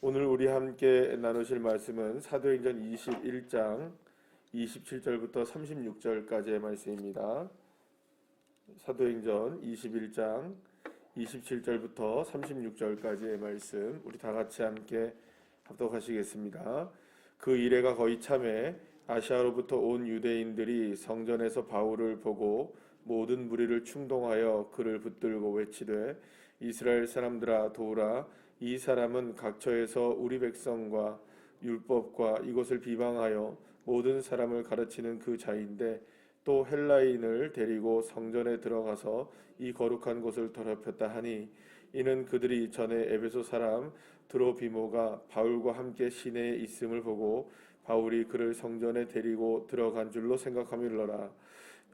오늘 우리 함께 나누실 말씀은 사도행전 21장 27절부터 36절까지의 말씀입니다. 사도행전 21장 27절부터 36절까지의 말씀 우리 다 같이 함께 합독하시겠습니다. 그 이래가 거의 참에 아시아로부터 온 유대인들이 성전에서 바울을 보고 모든 무리를 충동하여 그를 붙들고 외치되 이스라엘 사람들아 도우라. 이 사람은 각처에서 우리 백성과 율법과 이것을 비방하여 모든 사람을 가르치는 그 자인데 또 헬라인을 데리고 성전에 들어가서 이 거룩한 곳을 더럽혔다 하니 이는 그들이 전에 에베소 사람 드로비모가 바울과 함께 시내에 있음을 보고 바울이 그를 성전에 데리고 들어간 줄로 생각함이러라.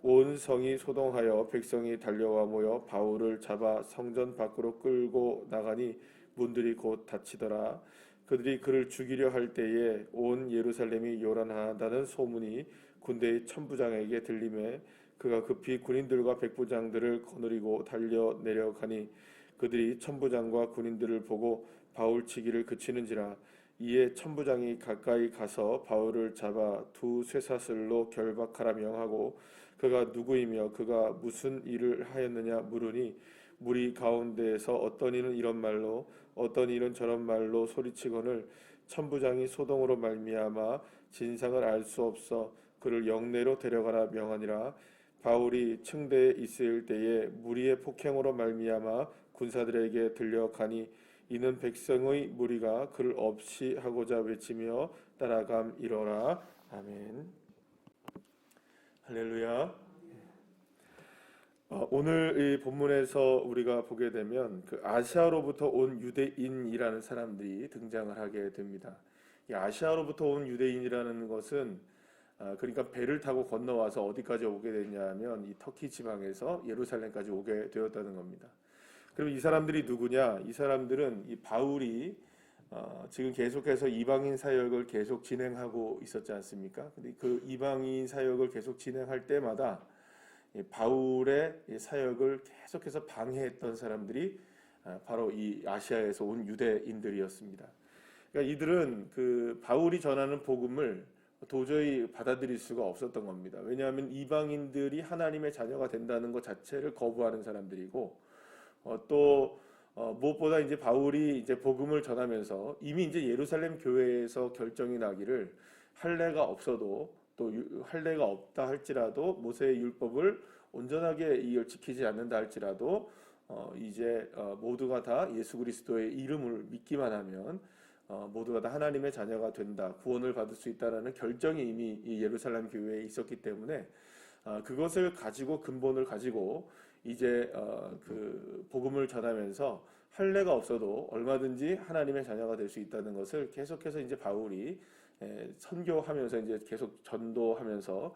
온 성이 소동하여 백성이 달려와 모여 바울을 잡아 성전 밖으로 끌고 나가니 문들이 곧 닫히더라. 그들이 그를 죽이려 할 때에 온 예루살렘이 요란하다는 소문이 군대의 천부장에게 들리매 그가 급히 군인들과 백부장들을 거느리고 달려 내려가니 그들이 천부장과 군인들을 보고 바울 치기를 그치는지라. 이에 천부장이 가까이 가서 바울을 잡아 두 쇠사슬로 결박하라 명하고 그가 누구이며 그가 무슨 일을 하였느냐 물으니 무리 가운데에서 어떤 이는 이런 말로 어떤 이는 저런 말로 소리치거늘 천부장이 소동으로 말미암아 진상을 알 수 없어 그를 영내로 데려가라 명하니라. 바울이 층대에 있을 때에 무리의 폭행으로 말미암아 군사들에게 들려가니 이는 백성의 무리가 그를 없이 하고자 외치며 따라감이러라. 아멘. 할렐루야. 오늘 이 본문에서 우리가 보게 되면 그 아시아로부터 온 유대인이라는 사람들이 등장을 하게 됩니다. 이 아시아로부터 온 유대인이라는 것은 그러니까 배를 타고 건너와서 어디까지 오게 됐냐면 이 터키 지방에서 예루살렘까지 오게 되었다는 겁니다. 그럼 이 사람들이 누구냐? 이 사람들은 이 바울이 지금 계속해서 이방인 사역을 계속 진행하고 있었지 않습니까? 근데 그 이방인 사역을 계속 진행할 때마다 바울의 사역을 계속해서 방해했던 사람들이 바로 이 아시아에서 온 유대인들이었습니다. 그러니까 이들은 그 바울이 전하는 복음을 도저히 받아들일 수가 없었던 겁니다. 왜냐하면 이방인들이 하나님의 자녀가 된다는 것 자체를 거부하는 사람들이고 또 무엇보다 이제 바울이 이제 복음을 전하면서 이미 이제 예루살렘 교회에서 결정이 나기를 할례가 없어도 또 할례가 없다 할지라도 모세의 율법을 온전하게 이걸 지키지 않는다 할지라도 이제 모두가 다 예수 그리스도의 이름을 믿기만 하면 모두가 다 하나님의 자녀가 된다, 구원을 받을 수 있다라는 결정이 이미 이 예루살렘 교회에 있었기 때문에 그것을 가지고 근본을 가지고 이제 그 복음을 전하면서 할례가 없어도 얼마든지 하나님의 자녀가 될 수 있다는 것을 계속해서 이제 바울이 선교하면서 이제 계속 전도하면서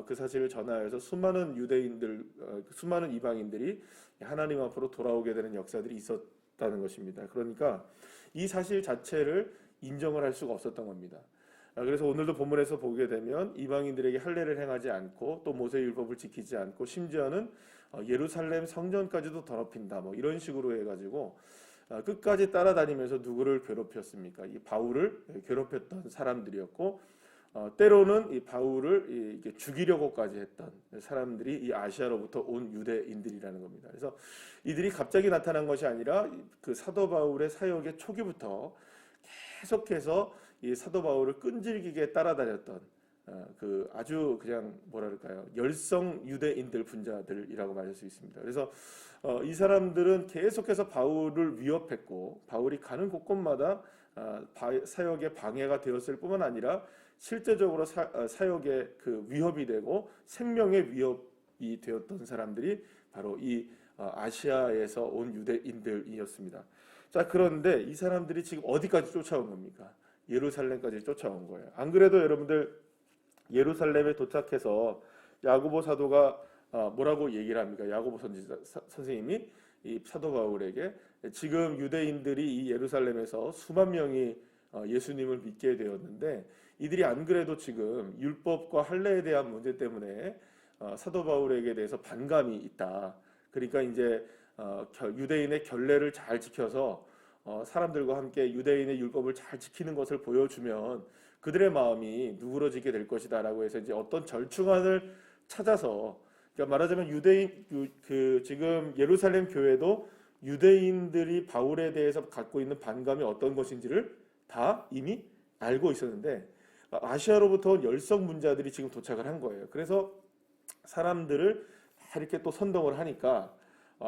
그 사실을 전하여서 수많은 유대인들, 수많은 이방인들이 하나님 앞으로 돌아오게 되는 역사들이 있었다는 것입니다. 그러니까 이 사실 자체를 인정을 할 수가 없었던 겁니다. 그래서 오늘도 본문에서 보게 되면 이방인들에게 할례를 행하지 않고 또 모세의 율법을 지키지 않고 심지어는 예루살렘 성전까지도 더럽힌다 뭐 이런 식으로 해가지고 끝까지 따라다니면서 누구를 괴롭혔습니까? 이 바울을 괴롭혔던 사람들이었고 때로는 이 바울을 죽이려고까지 했던 사람들이 이 아시아로부터 온 유대인들이라는 겁니다. 그래서 이들이 갑자기 나타난 것이 아니라 그 사도 바울의 사역의 초기부터 계속해서 이 사도 바울을 끈질기게 따라다녔던 그 아주 그냥 뭐랄까요, 열성 유대인들 분자들이라고 말할 수 있습니다. 그래서 이 사람들은 계속해서 바울을 위협했고 바울이 가는 곳곳마다 사역에 방해가 되었을 뿐만 아니라 실제적으로 사역에 그 위협이 되고 생명의 위협이 되었던 사람들이 바로 이 아시아에서 온 유대인들이었습니다. 자, 그런데 이 사람들이 지금 어디까지 쫓아온 겁니까? 예루살렘까지 쫓아온 거예요. 안 그래도 여러분들 예루살렘에 도착해서 야고보 사도가 뭐라고 얘기를 합니까? 야고보 선생님이 이 사도 바울에게 지금 유대인들이 이 예루살렘에서 수만 명이 예수님을 믿게 되었는데 이들이 안 그래도 지금 율법과 할례에 대한 문제 때문에 사도 바울에게 대해서 반감이 있다. 그러니까 이제 유대인의 결례를 잘 지켜서 사람들과 함께 유대인의 율법을 잘 지키는 것을 보여주면 그들의 마음이 누그러지게 될 것이다라고 해서 이제 어떤 절충안을 찾아서, 그러니까 말하자면 지금 예루살렘 교회도 유대인들이 바울에 대해서 갖고 있는 반감이 어떤 것인지를 다 이미 알고 있었는데 아시아로부터 온 열성문자들이 지금 도착을 한 거예요. 그래서 사람들을 이렇게 또 선동을 하니까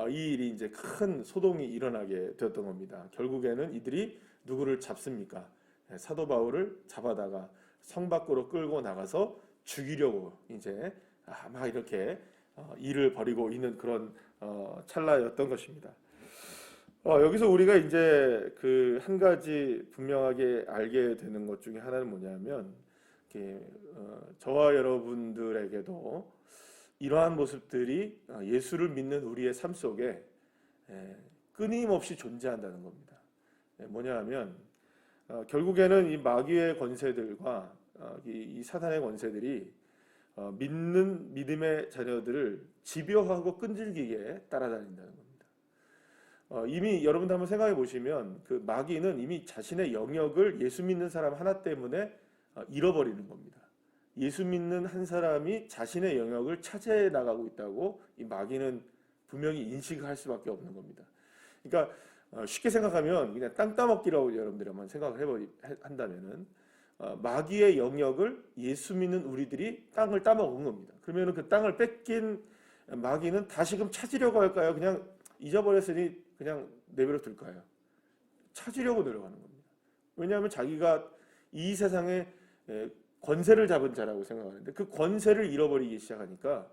이 일이 이제 큰 소동이 일어나게 되었던 겁니다. 결국에는 이들이 누구를 잡습니까? 사도 바울을 잡아다가 성 밖으로 끌고 나가서 죽이려고 이제 막 이렇게 일을 벌이고 있는 그런 찰나였던 것입니다. 여기서 우리가 이제 그 한 가지 분명하게 알게 되는 것 중에 하나는 뭐냐면, 저와 여러분들에게도 이러한 모습들이 예수를 믿는 우리의 삶 속에 끊임없이 존재한다는 겁니다. 뭐냐 하면 결국에는 이 마귀의 권세들과 이 사단의 권세들이 믿는 믿음의 자녀들을 집요하고 끈질기게 따라다닌다는 겁니다. 이미 여러분도 한번 생각해 보시면 그 마귀는 이미 자신의 영역을 예수 믿는 사람 하나 때문에 잃어버리는 겁니다. 예수 믿는 한 사람이 자신의 영역을 차지해 나가고 있다고 이 마귀는 분명히 인식할 수밖에 없는 겁니다. 그러니까 쉽게 생각하면 그냥 땅 따먹기라고 여러분들이 한번 생각을 한다면은 마귀의 영역을 예수 믿는 우리들이 땅을 따먹은 겁니다. 그러면은 그 땅을 뺏긴 마귀는 다시금 찾으려고 할까요? 그냥 잊어버렸으니 그냥 내버려 둘까요? 찾으려고 노력하는 겁니다. 왜냐하면 자기가 이 세상에 권세를 잡은 자라고 생각하는데 그 권세를 잃어버리기 시작하니까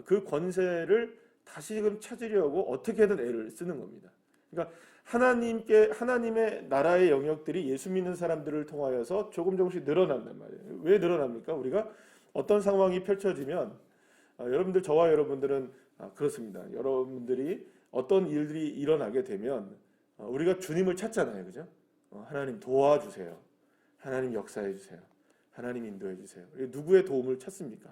그 권세를 다시금 찾으려고 어떻게든 애를 쓰는 겁니다. 그러니까 하나님의 나라의 영역들이 예수 믿는 사람들을 통하여서 조금씩 늘어난단 말이에요. 왜 늘어납니까? 우리가 어떤 상황이 펼쳐지면 여러분들, 저와 여러분들은 그렇습니다. 여러분들이 어떤 일들이 일어나게 되면 우리가 주님을 찾잖아요. 그죠? 하나님 도와주세요. 하나님 역사해 주세요. 하나님 인도해 주세요. 누구의 도움을 찾습니까?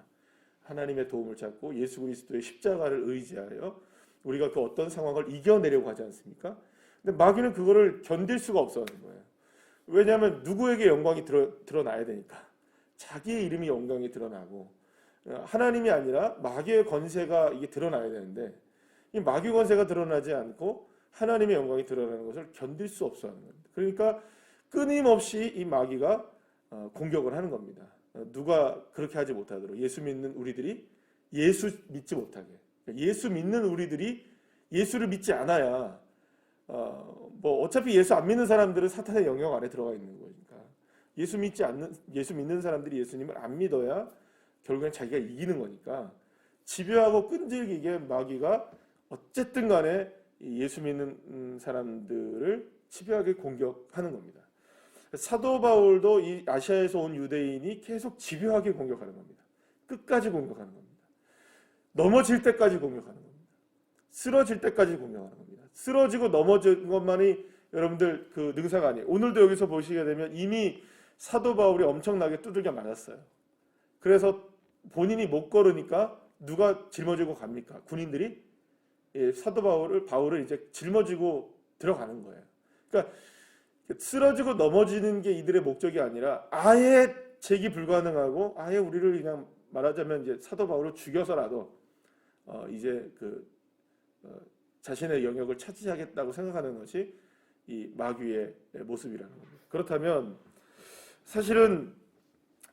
하나님의 도움을 찾고 예수 그리스도의 십자가를 의지하여 우리가 그 어떤 상황을 이겨내려고 하지 않습니까? 근데 마귀는 그거를 견딜 수가 없어 하는 거예요. 왜냐하면 누구에게 영광이 드러나야 되니까. 자기의 이름이 영광이 드러나고 하나님이 아니라 마귀의 권세가 이게 드러나야 되는데 이 마귀 권세가 드러나지 않고 하나님의 영광이 드러나는 것을 견딜 수 없어 하는 겁니다. 그러니까 끊임없이 이 마귀가 공격을 하는 겁니다. 누가 그렇게 하지 못하도록 예수 믿는 우리들이 예수 믿지 못하게, 예수 믿는 우리들이 예수를 믿지 않아야 어차피 예수 안 믿는 사람들은 사탄의 영역 안에 들어가 있는 거니까 예수 믿는 사람들이 예수님을 안 믿어야 결국엔 자기가 이기는 거니까 집요하고 끈질기게 마귀가 어쨌든 간에 예수 믿는 사람들을 집요하게 공격하는 겁니다. 사도 바울도 이 아시아에서 온 유대인이 계속 집요하게 공격하는 겁니다. 끝까지 공격하는 겁니다. 넘어질 때까지 공격하는 겁니다. 쓰러질 때까지 공격하는 겁니다. 쓰러지고 넘어진 것만이 여러분들 그 능사가 아니에요. 오늘도 여기서 보시게 되면 이미 사도 바울이 엄청나게 두들겨 맞았어요. 그래서 본인이 못 걸으니까 누가 짊어지고 갑니까? 군인들이 사도 바울을 이제 짊어지고 들어가는 거예요. 그러니까 쓰러지고 넘어지는 게 이들의 목적이 아니라 아예 제기 불가능하고 아예 우리를 그냥 말하자면 이제 사도 바울을 죽여서라도 이제 자신의 영역을 차지하겠다고 생각하는 것이 이 마귀의 모습이라는 겁니다. 그렇다면 사실은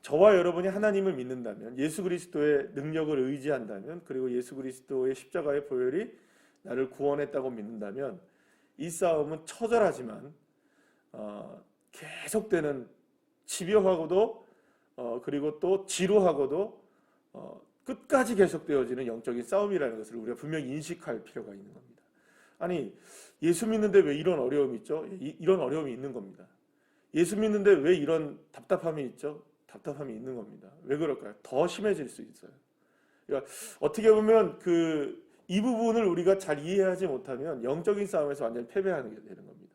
저와 여러분이 하나님을 믿는다면, 예수 그리스도의 능력을 의지한다면, 그리고 예수 그리스도의 십자가의 보혈이 나를 구원했다고 믿는다면 이 싸움은 처절하지만 계속되는 집요하고도 그리고 또 지루하고도 끝까지 계속되어지는 영적인 싸움이라는 것을 우리가 분명히 인식할 필요가 있는 겁니다. 아니, 예수 믿는데 왜 이런 어려움이 있죠? 이런 어려움이 있는 겁니다. 예수 믿는데 왜 이런 답답함이 있죠? 답답함이 있는 겁니다. 왜 그럴까요? 더 심해질 수 있어요. 그러니까 어떻게 보면 이 부분을 우리가 잘 이해하지 못하면 영적인 싸움에서 완전히 패배하는 게 되는 겁니다.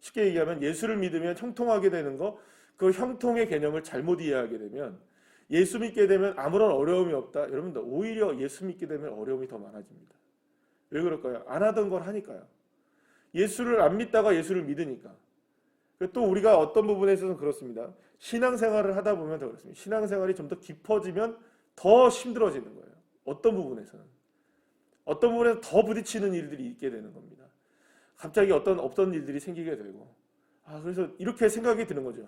쉽게 얘기하면 예수를 믿으면 형통하게 되는 거, 그 형통의 개념을 잘못 이해하게 되면 예수 믿게 되면 아무런 어려움이 없다. 여러분들 오히려 예수 믿게 되면 어려움이 더 많아집니다. 왜 그럴까요? 안 하던 걸 하니까요. 예수를 안 믿다가 예수를 믿으니까. 또 우리가 어떤 부분에 있어서는 그렇습니다. 신앙생활을 하다 보면 더 그렇습니다. 신앙생활이 좀 더 깊어지면 더 힘들어지는 거예요. 어떤 부분에서는. 어떤 부분에서 더 부딪히는 일들이 있게 되는 겁니다. 갑자기 없던 일들이 생기게 되고. 그래서 이렇게 생각이 드는 거죠.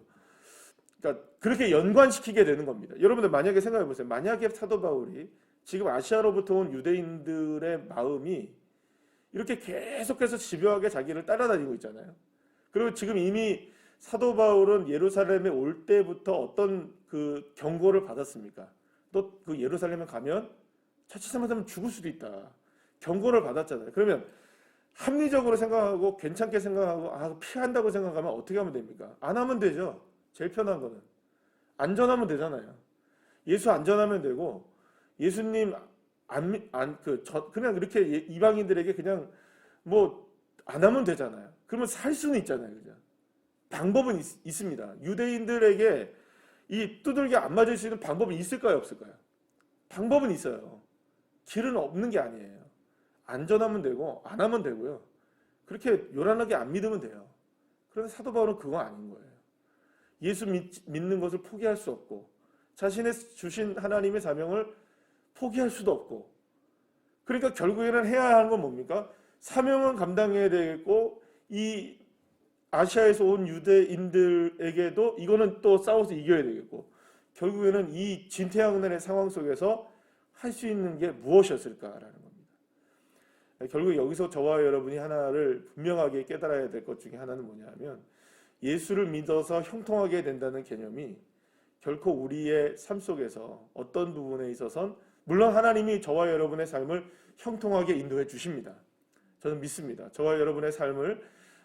그러니까 그렇게 연관시키게 되는 겁니다. 여러분들 만약에 생각해 보세요. 만약에 사도 바울이 지금 아시아로부터 온 유대인들의 마음이 이렇게 계속해서 집요하게 자기를 따라다니고 있잖아요. 그리고 지금 이미 사도 바울은 예루살렘에 올 때부터 어떤 그 경고를 받았습니까? 너 그 예루살렘에 가면 자칫 잘못하면 죽을 수도 있다. 경고를 받았잖아요. 그러면 합리적으로 생각하고 괜찮게 생각하고 피한다고 생각하면 어떻게 하면 됩니까? 안 하면 되죠. 제일 편한 거는 안전하면 되잖아요. 예수 안전하면 되고 예수님 그냥 이렇게 이방인들에게 그냥 뭐 안 하면 되잖아요. 그러면 살 수는 있잖아요. 그죠? 방법은 있습니다. 유대인들에게 이 두들겨 안 맞을 수 있는 방법이 있을까요? 없을까요? 방법은 있어요. 길은 없는 게 아니에요. 안전하면 되고 안 하면 되고요. 그렇게 요란하게 안 믿으면 돼요. 그런데 사도 바울은 그거 아닌 거예요. 예수 믿는 것을 포기할 수 없고 자신의 주신 하나님의 사명을 포기할 수도 없고 그러니까 결국에는 해야 하는 건 뭡니까? 사명은 감당해야 되겠고 이 아시아에서 온 유대인들에게도 이거는 또 싸워서 이겨야 되겠고 결국에는 이 진퇴양난의 상황 속에서 할 수 있는 게 무엇이었을까라는 겁니다. 결국 여기서 저와 여러분이 하나를 분명하게 깨달아야 될 것 중에 하나는 뭐냐면 예수를 믿어서 형통하게 된다는 개념이 결코 우리의 삶 속에서 어떤 부분에 있어선 물론 하나님이 저와 여러분의 삶을 형통하게 인도해 주십니다. 저는 믿습니다. 저와 여러분의 삶을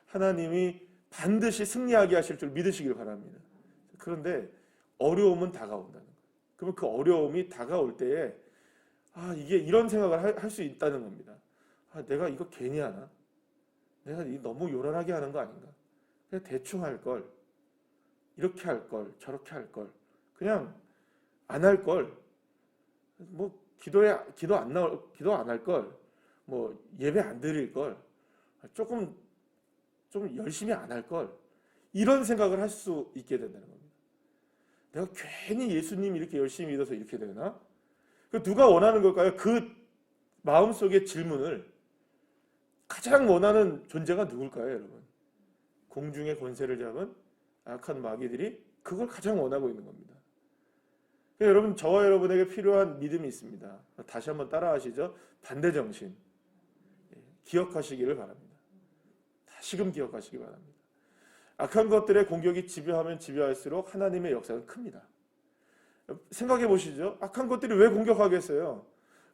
하나님이 반드시 승리하게 하실 줄 믿으시길 바랍니다. 그런데 어려움은 다가온다는 거예요. 그러면 그 어려움이 다가올 때에 이게 이런 생각을 할 수 있다는 겁니다. 내가 이거 괜히 하나? 내가 너무 요란하게 하는 거 아닌가? 그냥 대충 할 걸, 이렇게 할 걸, 저렇게 할 걸, 그냥 안 할 걸, 뭐 기도 안 할 걸, 뭐 예배 안 드릴 걸, 좀 열심히 안 할 걸, 이런 생각을 할 수 있게 된다는 겁니다. 내가 괜히 예수님 이렇게 열심히 믿어서 이렇게 되나? 누가 원하는 걸까요? 그 마음속의 질문을 가장 원하는 존재가 누굴까요, 여러분? 공중의 권세를 잡은 악한 마귀들이 그걸 가장 원하고 있는 겁니다. 여러분, 저와 여러분에게 필요한 믿음이 있습니다. 다시 한번 따라하시죠. 반대 정신. 기억하시기를 바랍니다. 다시금 기억하시기 바랍니다. 악한 것들의 공격이 집요하면 집요할수록 하나님의 역사는 큽니다. 생각해 보시죠. 악한 것들이 왜 공격하겠어요?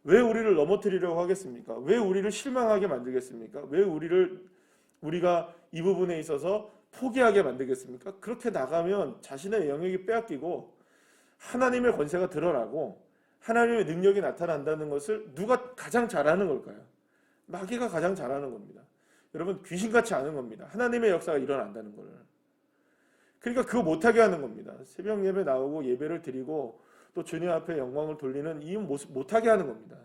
왜 우리를 넘어뜨리려고 하겠습니까? 왜 우리를 실망하게 만들겠습니까? 왜 우리가 이 부분에 있어서 포기하게 만들겠습니까? 그렇게 나가면 자신의 영역이 빼앗기고 하나님의 권세가 드러나고 하나님의 능력이 나타난다는 것을 누가 가장 잘하는 걸까요? 마귀가 가장 잘하는 겁니다. 여러분, 귀신같이 아는 겁니다. 하나님의 역사가 일어난다는 걸. 그러니까 그거 못하게 하는 겁니다. 새벽 예배 나오고 예배를 드리고 또 주님 앞에 영광을 돌리는 이 모습 못하게 하는 겁니다.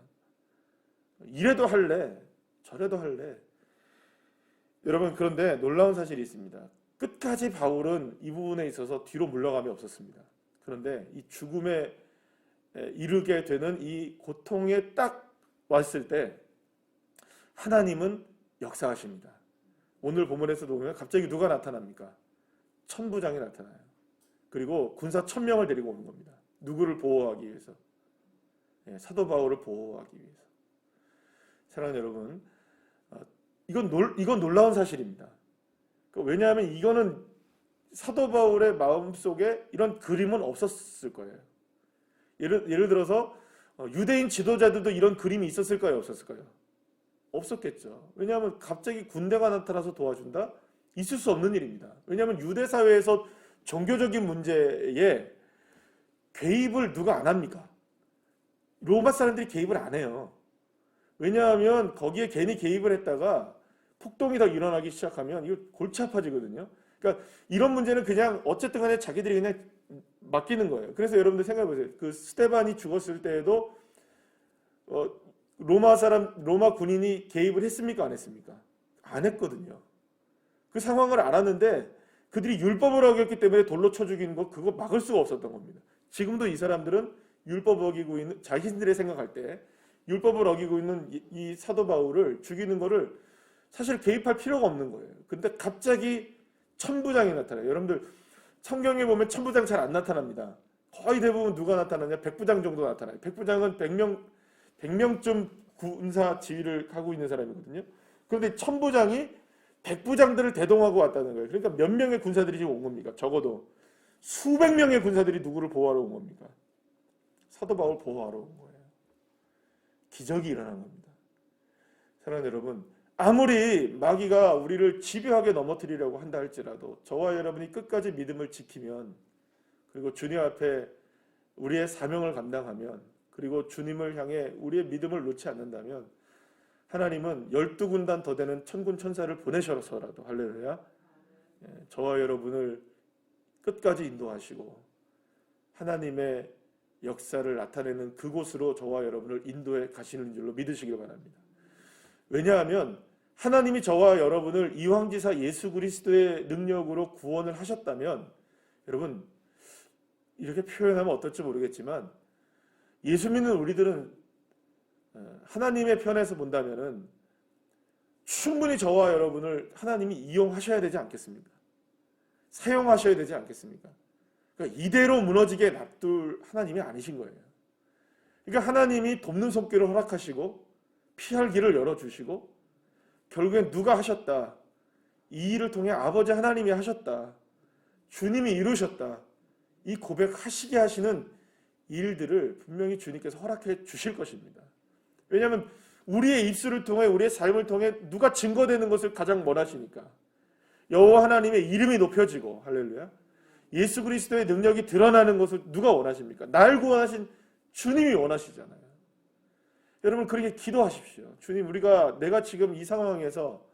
이래도 할래, 저래도 할래. 여러분, 그런데 놀라운 사실이 있습니다. 끝까지 바울은 이 부분에 있어서 뒤로 물러감이 없었습니다. 그런데 이 죽음에 이르게 되는 이 고통에 딱 왔을 때 하나님은 역사하십니다. 오늘 본문에서도 보면 갑자기 누가 나타납니까? 천부장이 나타나요. 그리고 군사 1000명을 데리고 오는 겁니다. 누구를 보호하기 위해서? 사도 바울을 보호하기 위해서. 사랑하는 여러분, 이건 놀라운 사실입니다. 왜냐하면 이거는 사도 바울의 마음속에 이런 그림은 없었을 거예요. 예를 들어서 유대인 지도자들도 이런 그림이 있었을까요? 없었을까요? 없었겠죠. 왜냐하면 갑자기 군대가 나타나서 도와준다? 있을 수 없는 일입니다. 왜냐하면 유대 사회에서 종교적인 문제에 개입을 누가 안 합니까? 로마 사람들이 개입을 안 해요. 왜냐하면 거기에 괜히 개입을 했다가 폭동이 더 일어나기 시작하면 이거 골치 아파지거든요. 그러니까 이런 문제는 그냥 어쨌든 간에 자기들이 그냥 맡기는 거예요. 그래서 여러분들 생각해 보세요. 그 스데반이 죽었을 때에도 로마 군인이 개입을 했습니까? 안 했습니까? 안 했거든요. 그 상황을 알았는데 그들이 율법을 어겼기 때문에 돌로 쳐 죽이는 거 그거 막을 수가 없었던 겁니다. 지금도 이 사람들은 율법을 어기고 있는 자신들의 생각할 때 율법을 어기고 있는 이 사도 바울을 죽이는 거를 사실 개입할 필요가 없는 거예요. 근데 갑자기 천부장이 나타나요. 여러분들 성경에 보면 천부장 잘 안 나타납니다. 거의 대부분 누가 나타나냐? 백부장 정도 나타나요. 백부장은 100명쯤 군사 지휘를 하고 있는 사람이거든요. 그런데 천부장이 백부장들을 대동하고 왔다는 거예요. 그러니까 몇 명의 군사들이 지금 온 겁니까? 적어도 수백 명의 군사들이 누구를 보호하러 온 겁니까? 사도 바울 보호하러 온 거예요. 기적이 일어난 겁니다. 사랑하는 여러분, 아무리 마귀가 우리를 집요하게 넘어뜨리려고 한다 할지라도 저와 여러분이 끝까지 믿음을 지키면, 그리고 주님 앞에 우리의 사명을 감당하면, 그리고 주님을 향해 우리의 믿음을 놓지 않는다면 하나님은 12군단 더 되는 천군 천사를 보내셔서라도, 할렐루야, 저와 여러분을 끝까지 인도하시고 하나님의 역사를 나타내는 그곳으로 저와 여러분을 인도해 가시는 줄로 믿으시길 바랍니다. 왜냐하면 하나님이 저와 여러분을 이황지사 예수 그리스도의 능력으로 구원을 하셨다면, 여러분 이렇게 표현하면 어떨지 모르겠지만 예수 믿는 우리들은 하나님의 편에서 본다면은 충분히 저와 여러분을 하나님이 이용하셔야 되지 않겠습니까? 사용하셔야 되지 않겠습니까? 그러니까 이대로 무너지게 놔둘 하나님이 아니신 거예요. 그러니까 하나님이 돕는 손길을 허락하시고 피할 길을 열어주시고 결국엔 누가 하셨다? 이 일을 통해 아버지 하나님이 하셨다. 주님이 이루셨다. 이 고백하시게 하시는 일들을 분명히 주님께서 허락해 주실 것입니다. 왜냐하면 우리의 입술을 통해, 우리의 삶을 통해 누가 증거되는 것을 가장 원하시니까. 여호와 하나님의 이름이 높여지고, 할렐루야, 예수 그리스도의 능력이 드러나는 것을 누가 원하십니까? 날 구원하신 주님이 원하시잖아요. 여러분 그렇게 기도하십시오. 주님, 내가 지금 이 상황에서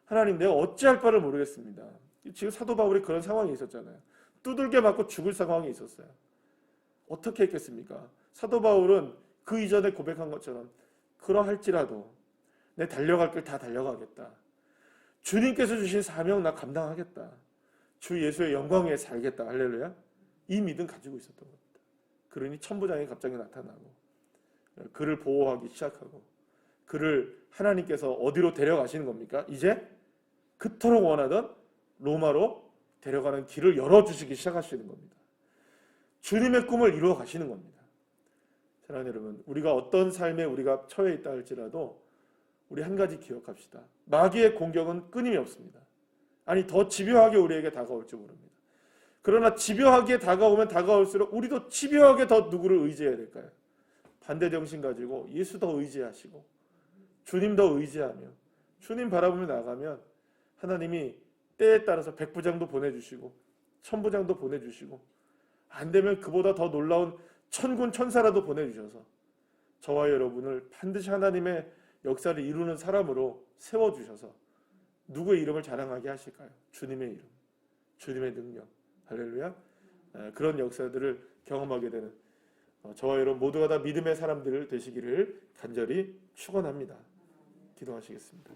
하나님 내가 어찌할 바를 모르겠습니다. 지금 사도 바울이 그런 상황이 있었잖아요. 두들겨 맞고 죽을 상황이 있었어요. 어떻게 했겠습니까? 사도 바울은 그 이전에 고백한 것처럼 그러할지라도 내 달려갈 길 다 달려가겠다. 주님께서 주신 사명 나 감당하겠다. 주 예수의 영광 위에 살겠다. 할렐루야. 이 믿음 가지고 있었던 겁니다. 그러니 천부장이 갑자기 나타나고 그를 보호하기 시작하고, 그를 하나님께서 어디로 데려가시는 겁니까? 이제 그토록 원하던 로마로 데려가는 길을 열어주시기 시작하시는 겁니다. 주님의 꿈을 이루어 가시는 겁니다. 사랑하는 여러분, 우리가 어떤 삶에 우리가 처해 있다 할지라도 우리 한 가지 기억합시다. 마귀의 공격은 끊임이 없습니다. 아니, 더 집요하게 우리에게 다가올지 모릅니다. 그러나 집요하게 다가오면 다가올수록 우리도 집요하게 더 누구를 의지해야 될까요? 반대 정신 가지고 예수 더 의지하시고 주님 더 의지하며 주님 바라보며 나가면 하나님이 때에 따라서 백부장도 보내주시고 천부장도 보내주시고, 안 되면 그보다 더 놀라운 천군 천사라도 보내주셔서 저와 여러분을 반드시 하나님의 역사를 이루는 사람으로 세워주셔서 누구의 이름을 자랑하게 하실까요? 주님의 이름, 주님의 능력, 할렐루야. 그런 역사들을 경험하게 되는 저와 여러분 모두가 다 믿음의 사람들 되시기를 간절히 축원합니다. 기도하시겠습니다.